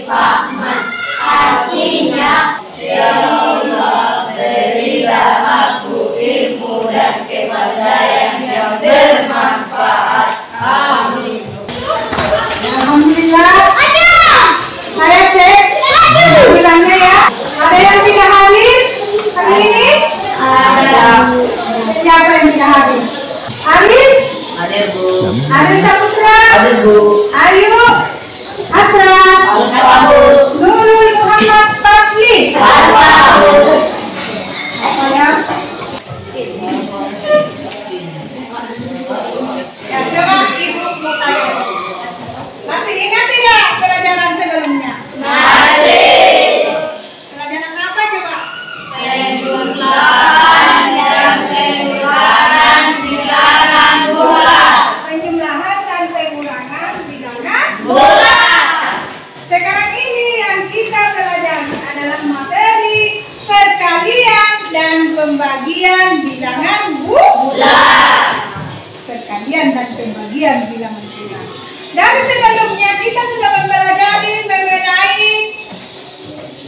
fahman. Artinya, ya Allah, berilah aku ilmu dan kepandaian yang bermanfaat. Amin. Alhamdulillah. Saya cek bilangnya ya. Ada yang tidak hadir hari ini? Ada. Siapa yang tidak hadir? Hadir? Hadir, Bu. Hadir Saputra? Hadir, Bu. Ayu Asra? Nurul Muhammad Fadli? Ya, coba Ibu mau tanya. Masih ingat tidak pelajaran sebelumnya? Masih. Pelajaran apa coba? Penjumlahan dan pengurangan bilangan bulan. Penjumlahan dan pengurangan bilangan Bulan. Sekarang ini yang kita pelajari adalah materi perkalian dan pembagian bilangan Bulan. Perkalian dan pembagian bilangan bulan. Dari sebelumnya kita sudah mempelajari mengenai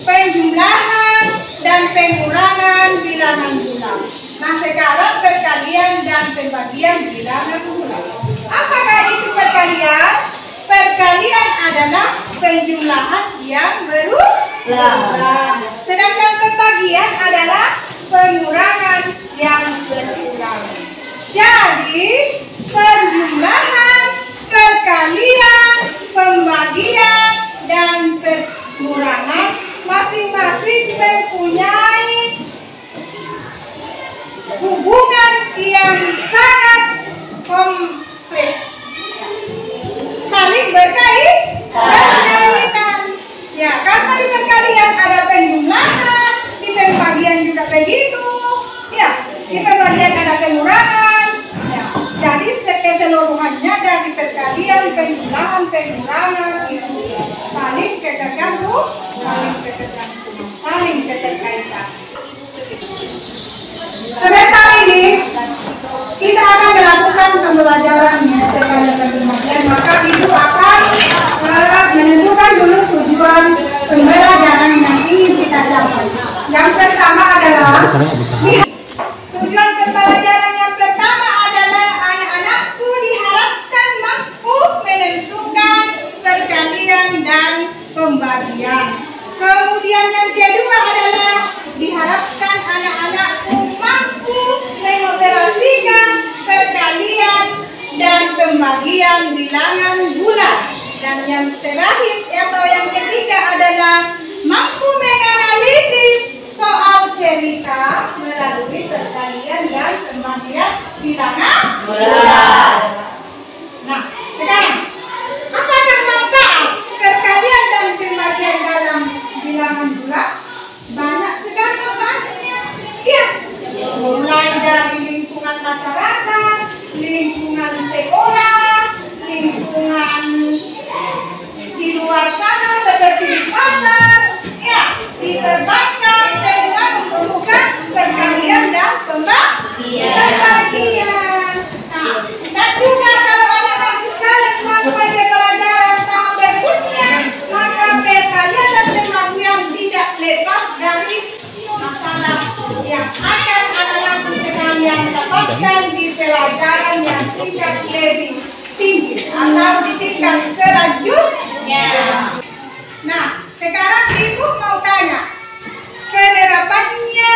penjumlahan dan pengurangan bilangan bulan. Nah, sekarang perkalian dan pembagian bilangan bulan. Apakah itu perkalian? Perkalian adalah penjumlahan yang berulang. Sedangkan pembagian adalah pengurangan yang berulang. Jadi, penjumlahan, perkalian, pembagian, dan pengurangan masing-masing mempunyai hubungan yang sangat kompleks, saling berkaitan. Ya, karena di perkalian ada penjumlahan, di pembagian juga begitu. Ya, di pembagian ada pengurangan. Ya, jadi keseluruhannya dari perkalian, penjumlahan, pengurangan itu saling keterkaitan. Sebentar ini kita akan melakukan pembelajarannya terkait pembagian, maka Ibu akan menentukan dulu tujuan pembelajaran yang ingin kita capai. Yang pertama adalah tujuan pembelajaran yang pertama adalah anak-anakku diharapkan mampu menentukan perkalian dan pembagian. Kemudian yang kedua adalah diharapkan anak-anakku mampu mengoperasikan perkalian dan pembagian bilangan bulan. Dan yang terakhir atau yang ketiga adalah mampu menganalisis soal cerita melalui perkalian dan pembagian bilangan bulan. Nah, sekarang apakah manfaat perkalian dan pembagian dalam bilangan bulan? Banyak sekali manfaatnya. Ya, mulai dari lingkungan masyarakat, lingkungan sekolah, lingkungan di luar sana seperti di pasar, ya, di perbankan, semua membutuhkan perkalian dan pembagian. Nah, dan juga kalau anak-anak sekalian sampai ke pelajaran tahap berikutnya, maka perkalian dan pembagian tidak lepas dari masalah yang akan anak-anak sekalian dapatkan di pelajaran yang tingkat lebih tinggi atau di tingkat selanjutnya. Nah, sekarang Ibu mau tanya penerapannya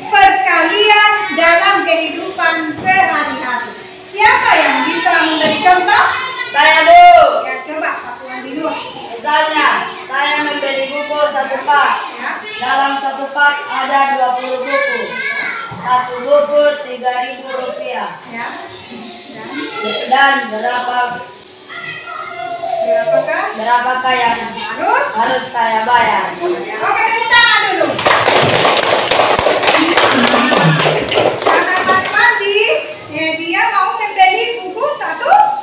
perkalian dalam kehidupan sehari-hari. Siapa yang bisa memberi contoh? Saya, Bu. Ya, coba Pak Tuan dulu. Misalnya, saya membeli buku 1 pak. Ya. Dalam 1 pak ada 20 buku. 1 buku Rp3.000. Ya. Dan berapakah yang harus saya bayar? Oke, tepuk tangan dulu. Kata Mas Mandi, dia mau membeli buku 1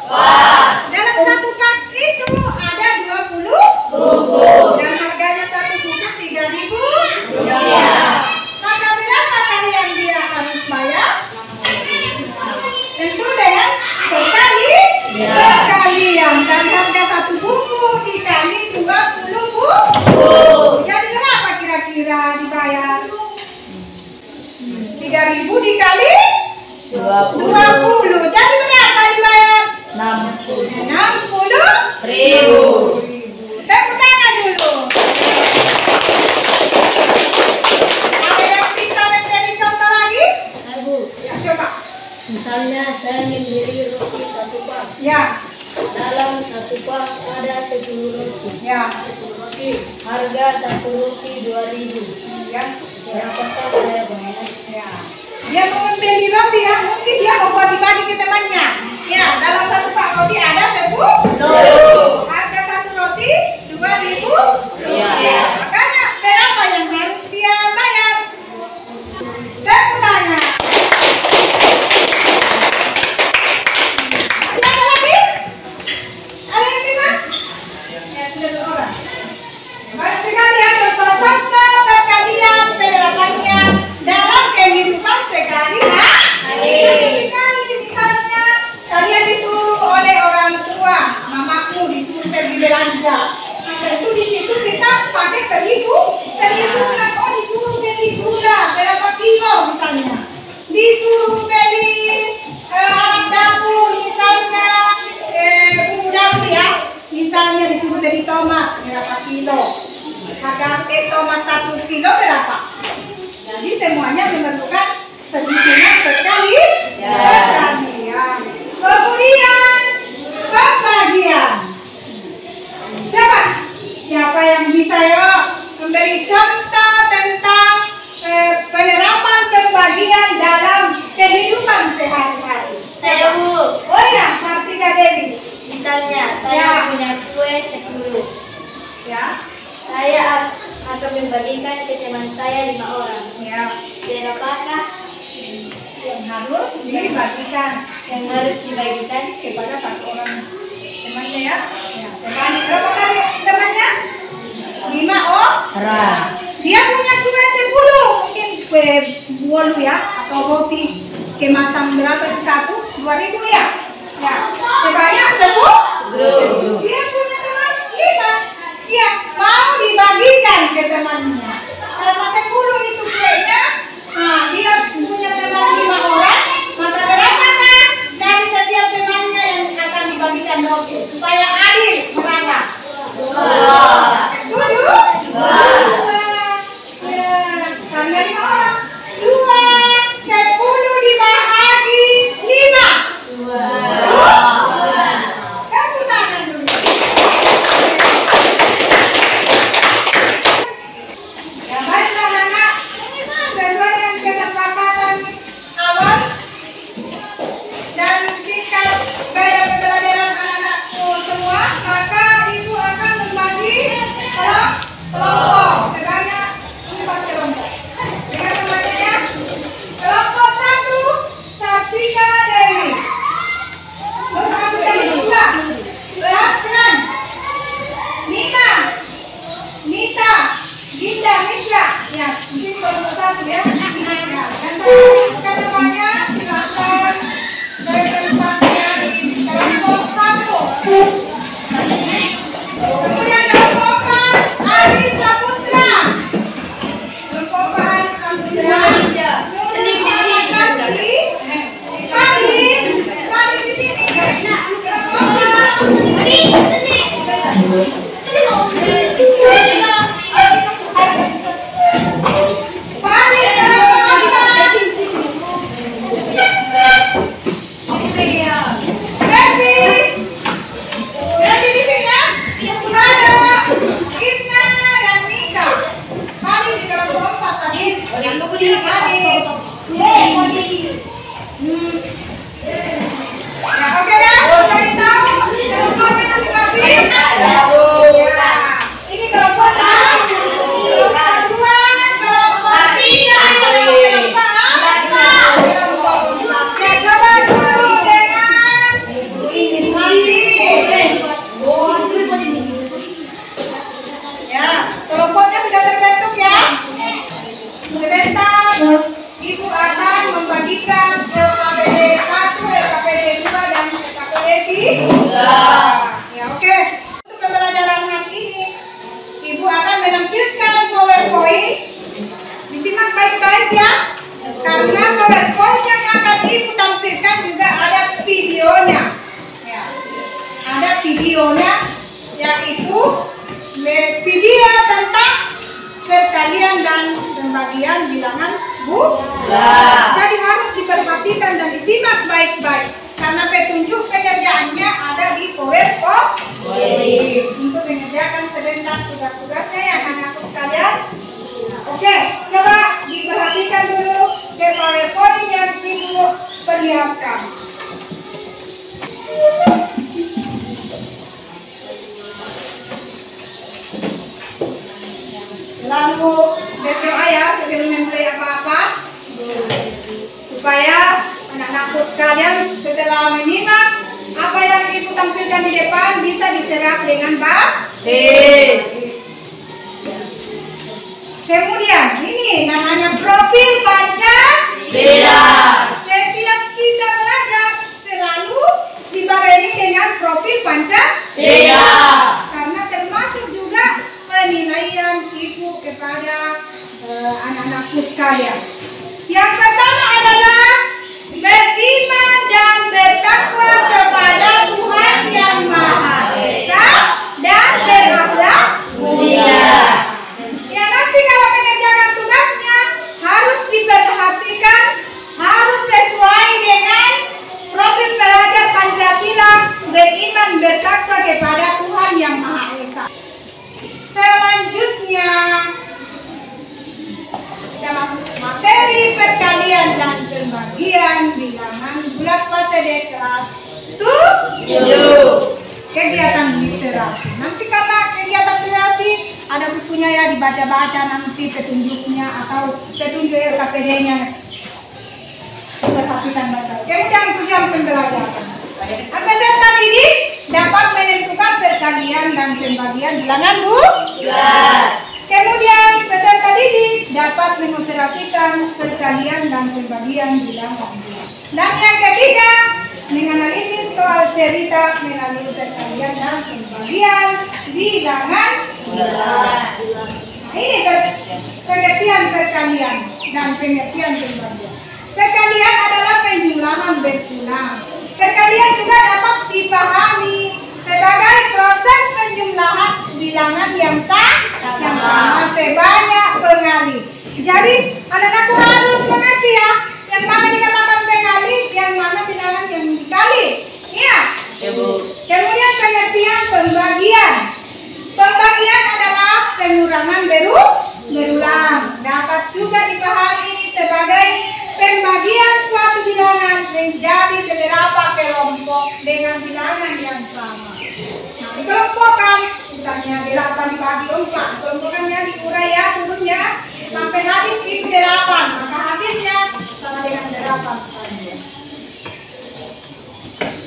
pak. Dalam 1 pak itu ada 20 buku. Dan harganya 1 buku Rp3.000. Maka berapakah yang dia harus bayar? Tentu dengan perkalian. Dan harga 1 buku dikali 20 buku. 3.000 dikali 20. 20. Jadi berapa dibayar? 60. 60.000. Tepuk tangan dulu. Ada yang bisa memberi contoh lagi? Bu, Ya, coba. misalnya saya membeli roti 1 pak. Ya, Dalam 1 pak ada 10 roti. ya, Harga 1 roti 2.000. ya, Berapakah saya bayar? ya. Dia mau membeli roti ya, mungkin dia mau bagi-bagi ke temannya. Ya, dalam 1 pak roti ada 10. Harga 1 roti 2.000. Iya. Makanya berapa yang harus dia bayar? Tepuk tangan. Masih ada lagi? Ada yang bisa? Ya, sudah 2 orang. Banyak sekali ya contoh-contoh perkalian penerapannya dalam kehidupan sehari-hari. Sekali misalnya kalian disuruh oleh orang tua, mamaku disuruh pergi belanja. Nah, tentu di situ kita pakai perhitungan. Oh, disuruh beli gula berapa kilo misalnya. Disuruh beli alat dapur misalnya bumbu dapur ya. Misalnya disuruh beli tomat berapa kilo. Harga tomat 1 kilo berapa? Jadi semuanya memerlukan perhitungan perkalian. Kemudian pembagian. Coba siapa yang bisa ya memberi contoh tentang penerapan pembagian dalam kehidupan sehari-hari? Saya, Bu. Oh ya, Sartika Dewi. Misalnya saya Ya. punya kue 10. Ya, Saya akan membagikan ke teman saya 5 orang. ya. Berapakah Yang harus dibagikan yang harus dibagikan? kepada 1 orang temannya ya. Ya, sebanyak berapa tadi temannya? 5 Orang. Dia punya kue 10, mungkin kue bolu ya, atau roti kemasan berapa itu 2.000 ya? Ya, sebanyak 10. Dia punya teman 5. Dia mau dibagikan ke temannya. Karena 10 itu kuenya, nah dia punya teman 5 orang, maka berapakah dari setiap temannya yang akan dibagikan roti supaya adil merata? 2. Ya, karena 5 orang. 2, 10 dibagi 5. Tepuk tangan dulu. Ya baik anak-anak, sesuai dengan kesepakatan awal sekalian, setelah menyimak apa yang Ibu tampilkan di depan bisa diserap dengan baik. Kemudian ini namanya profil Pancasila. Setiap kita belajar selalu dibarengi dengan profil Pancasila. Karena termasuk juga penilaian Ibu kepada anak-anakku sekalian. Yang pertama adalah beriman dan bertakwa kepada Tuhan Yang Maha Esa dan berakhlak mulia. Ya, nanti kalau mengerjakan tugasnya harus diperhatikan, harus sesuai dengan profil pelajar Pancasila, beriman bertakwa kepada Tuhan Yang Maha Esa. Selanjutnya kita masuk materi perkalian dan pembagian bilangan bulat pasede kelas 7. Kegiatan literasi. Nanti karena kegiatan literasi ada bukunya ya, dibaca-baca nanti petunjuknya atau petunjuk LKPD-nya. Perhatikan baca. Kemudian tujuan pembelajaran. Peserta didik dapat menentukan perkalian dan pembagian bilangan bulat. Kemudian peserta didik dapat mengoperasikan perkalian dan pembagian bilangan bulat. Dan yang ketiga, menganalisis soal cerita melalui perkalian dan pembagian bilangan bulat. Nah, ini pengertian perkalian dan pengertian pembagian. Perkalian adalah penjumlahan berulang. Perkalian juga dapat dipahami sebagai proses penjumlahan bilangan yang sama sebanyak pengali. Jadi anak-anakku harus mengerti ya, yang mana dikatakan pengali, yang mana bilangan yang dikali. Iya. Kemudian pengertian pembagian. Pembagian adalah pengurangan berulang. Dapat juga dipahami sebagai pembagian suatu bilangan menjadi beberapa kelompok dengan bilangan yang sama. Nah, dikelompokkan, misalnya 8 dibagi 4, kelompokannya diurai ya, turunnya sampai habis itu 8, maka hasilnya sama dengan 8 saja.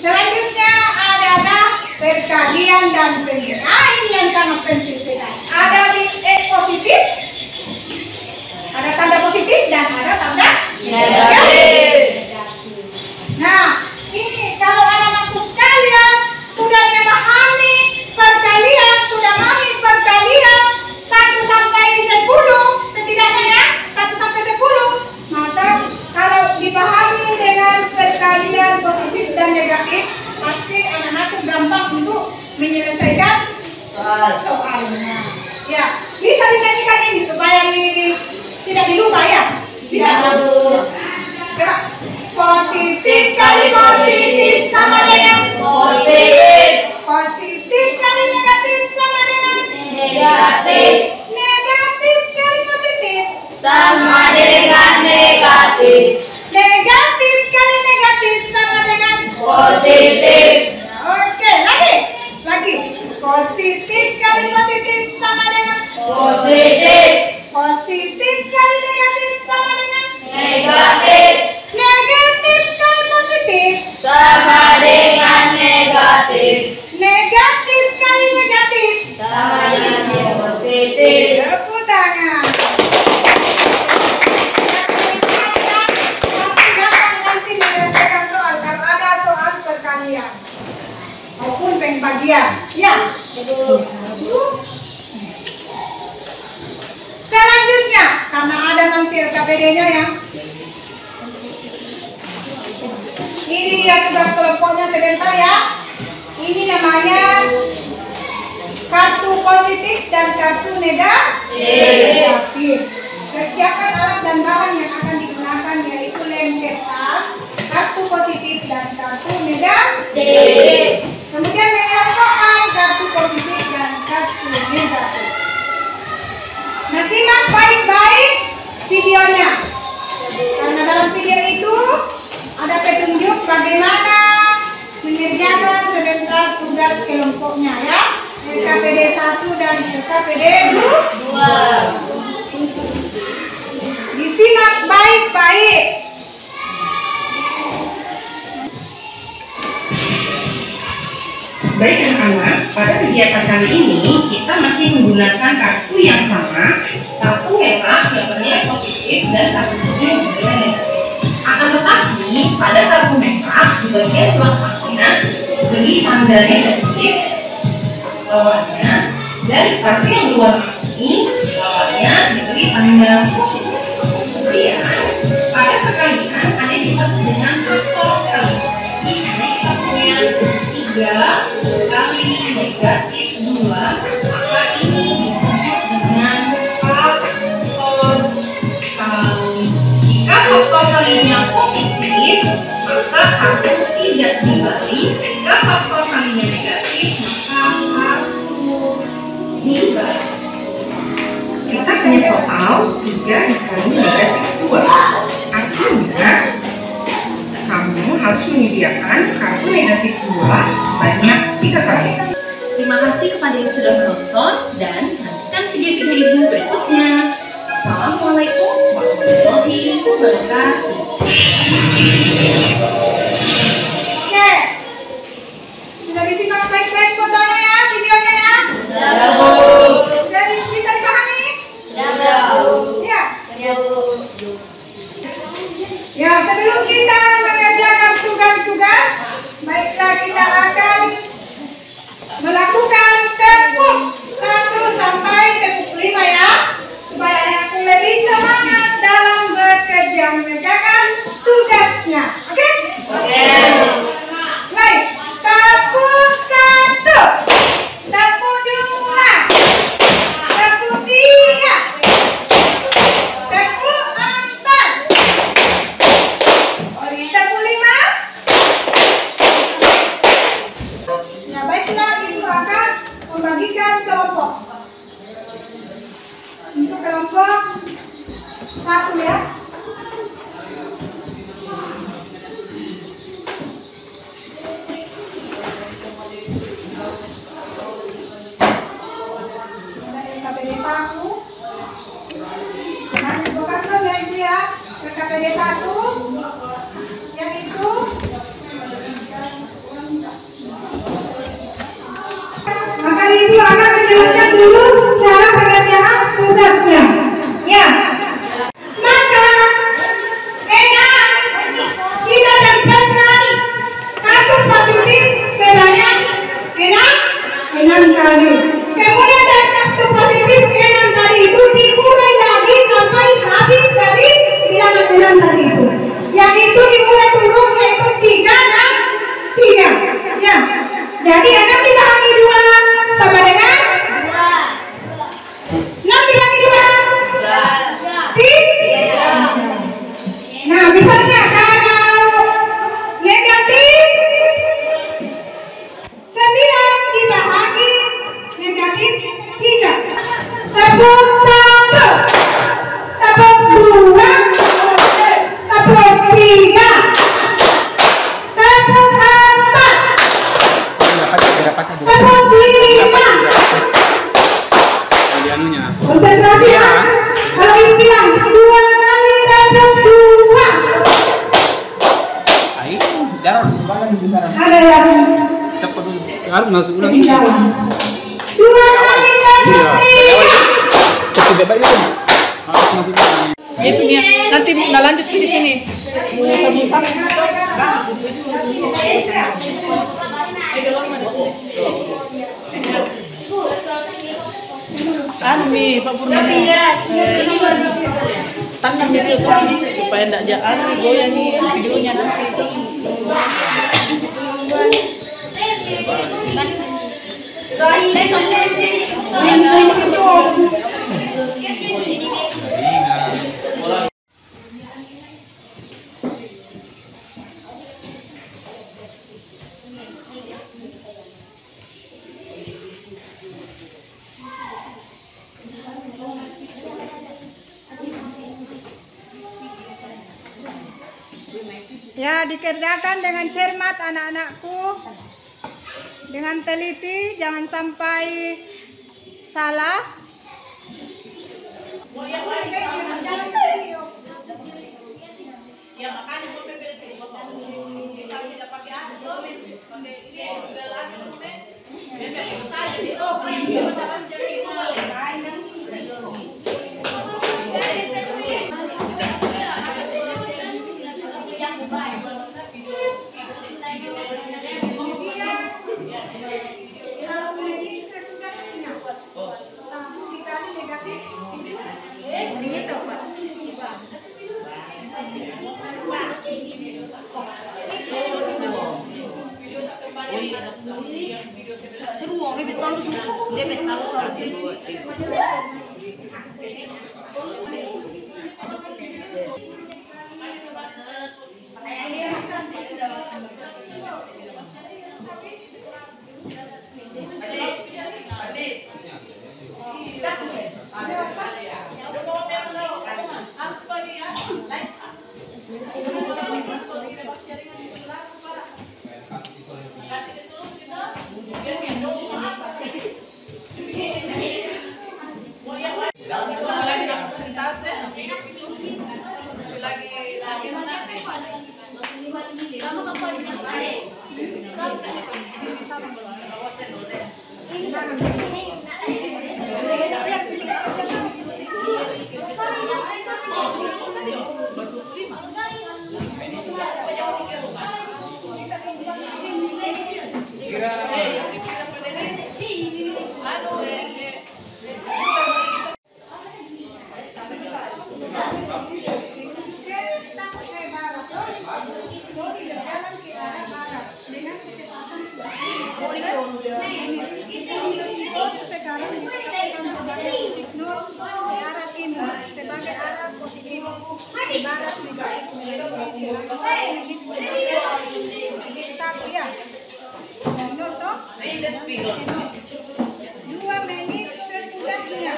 Selanjutnya adalah perkalian dan pembagian. Ini yang sangat penting sekali. Ada positif, ada tanda positif dan ada tanda negatif. Nah, ini kalau anak-anakku sekalian sudah memahami perkalian, sudah memahami perkalian 1 sampai 10, setidaknya ya 1 sampai 10, maka kalau dipahami dengan perkalian positif dan negatif, pasti anak-anakku gampang untuk menyelesaikan soalnya. Ya, bisa dinyanyikan ini supaya tidak dilupa ya. Bisa. Coba. Positif kali positif sama dengan Positif. positif kali negatif sama dengan Negatif. negatif kali positif Sama dengan negatif. negatif kali negatif sama dengan Positif. Oke, lagi positif kali positif sama dengan Positif. positif kali negatif sama dengan Negatif. negatif kali positif Sama dengan negatif. negatif kali negatif Sama dengan positif. tepuk tangan. Pasti gampang nanti menyelesaikan soal kalau ada soal perkalian maupun pembagian. Ya. Selanjutnya, karena ada nanti LKPD-nya ya. Ini dia tugas kelompoknya sebentar ya. Ini namanya kartu positif dan kartu negatif. Persiapkan alat dan bahan yang akan digunakan yaitu lem kertas, kartu positif dan kartu negatif. Kemudian menyiapkan kartu positif dan kartu negatif. Nah, simak baik-baik videonya. Karena dalam video itu ada petunjuk bagaimana mengerjakan sebentar tugas kelompoknya ya. LKPD 1 dan LKPD 2. Disimak baik-baik. Baik anak-anak, pada kegiatan kali ini kita masih menggunakan kartu yang sama, kartu merah yang bernilai positif dan kartu kuning yang bernilai negatif. Akan tetapi pada kartu merah di bagian belakangnya beri tanda negatif bawahnya, dan kartu yang berwarna kuning bawahnya diberi tanda positif. Kemudian pada perkalian ada disebut dengan faktor kali. Di sini kita punya 3 kali negatif 2, maka ini disebut dengan faktor kali. Jika faktor kalinya positif, maka kartu tidak dibalik. Jika faktor kalinya negatif, maka kartu dibalik. Kita punya soal 3 dikali negatif 2. Artinya kamu harus menyediakan kartu negatif 2 sebanyak 3 kali. Terima kasih kepada yang sudah menonton dan nantikan video-video Ibu berikutnya. Assalamualaikum warahmatullahi wabarakatuh. Oke. Sudah disimak baik-baik fotonya ya, videonya ya? Sudah, Bu. Sudah bisa dipahami? Sudah, Bu. Ya. Ya, Bu. Ya, sebelum kita mengerjakan tugas-tugas, baiklah kita akan melakukan tepuk 1 sampai tepuk 5 ya, supaya anak lebih semangat dalam bekerja mengerjakan tugasnya. Oke? Oke. Baik, tepuk 1, tepuk 2, tepuk 3, tepuk 4, tepuk 5. Ya baiklah, Ibu akan membagikan kelompok. Untuk kelompok 1 ya. KPD 1. Nah, bukan dulu ya Ibu ya. KPD 1 yang itu maka Ibu akan menjelaskan dulu cara pengerjaan tugasnya. Ya. Maka enak kita dapatkan kartu positif sebanyak 6 kali. Kemudian dari kartu positif 6 tadi itu dimulai lagi sampai habis dari bilangan 6 tadi itu. Yang itu dimulai turun yaitu 3, 6, 3. Ya. Jadi akan dibagi 2 sama dengan 6 dibagi 2. Nah, misalnya kalau negatif 9 dibagi negatif 3. Tepuk 1, tepuk 2, tepuk 3, tepuk 4, tepuk 5. Konsentrasi ya. Kalau Ibu bilang 2 kali tepuk 2. Ada yang harus masuk ulang. 2 kali tepuk 3. Harus masuk ulang. Itu dia. Nanti nggak lanjut di sini. Anu Pak Purnomo. Tangan itu supaya enggak jangan goyang nih videonya nanti itu. Ya, dikerjakan dengan cermat anak-anakku. Dengan teliti, jangan sampai salah. sebagai arah positif barat negatif satu ya. Menurut toh 2 menit sesudahnya ya.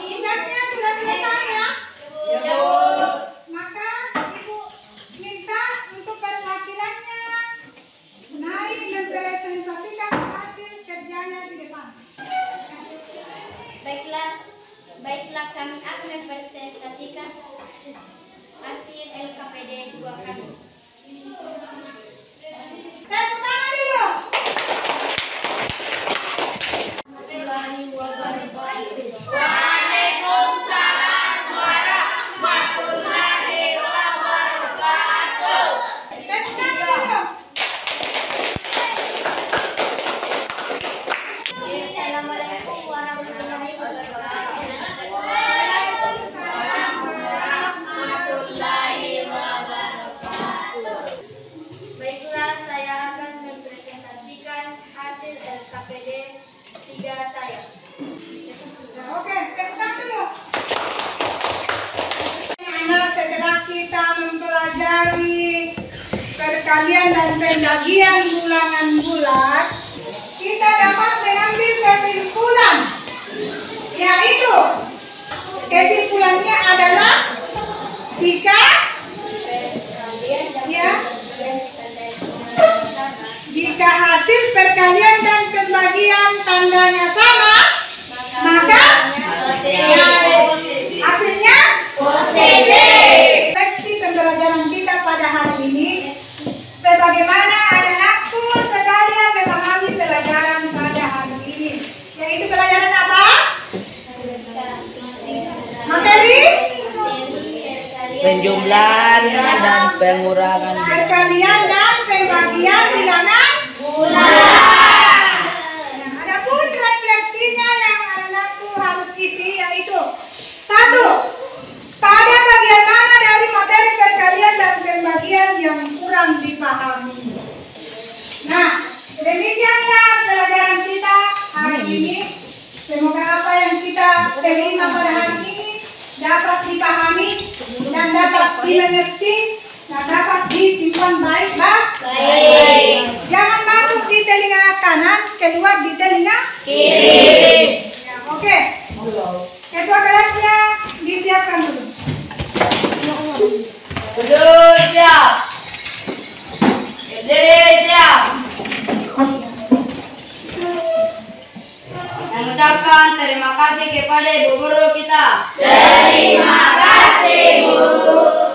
Ingatnya sudah selesai ya. Maka Ibu minta untuk perwakilannya naik dan presentasikan hasil kerjanya di depan. Baiklah kami akan mempresentasikan hasil LKPD 2 kami. Tepuk tangan dulu. Waalaikumsalam warahmatullahi wabarakatuh. Tepuk tangan dulu. Assalamualaikum warahmatullahi wabarakatuh. Waalaikumsalam Warahmatullahi wabarakatuh. Baiklah, saya akan mempresentasikan hasil LKPD 3 saya. Oke, tepuk tangan dulu. Nah, setelah kita mempelajari perkalian dan pembagian ulangan bulat, kita dapat mengambil kesimpulan, yaitu kesimpulannya adalah jika hasil perkalian dan pembagian tandanya sama, maka hasilnya positif. Refleksi pembelajaran kita pada hari ini, sebagaimana anak-anakku sekalian memahami pelajaran pada hari ini, yaitu pelajaran apa? Materi Penjumlahan dan pengurangan perkalian dan pembagian bilangan bulat. Nah, adapun refleksinya yang anak-anakku harus isi yaitu 1. Pada bagian mana dari dipahami. Nah, demikianlah pelajaran kita hari ini. Semoga apa yang kita terima pada hari ini dapat dipahami dan dapat dimengerti dan dapat disimpan baik-baik. Jangan masuk di telinga kanan, keluar di telinga kiri. Ya, oke. Ketua kelasnya disiapkan dulu. Duduk siap. Berdiri siap. Mengucapkan terima kasih kepada ibu guru kita. Terima kasih, Bu.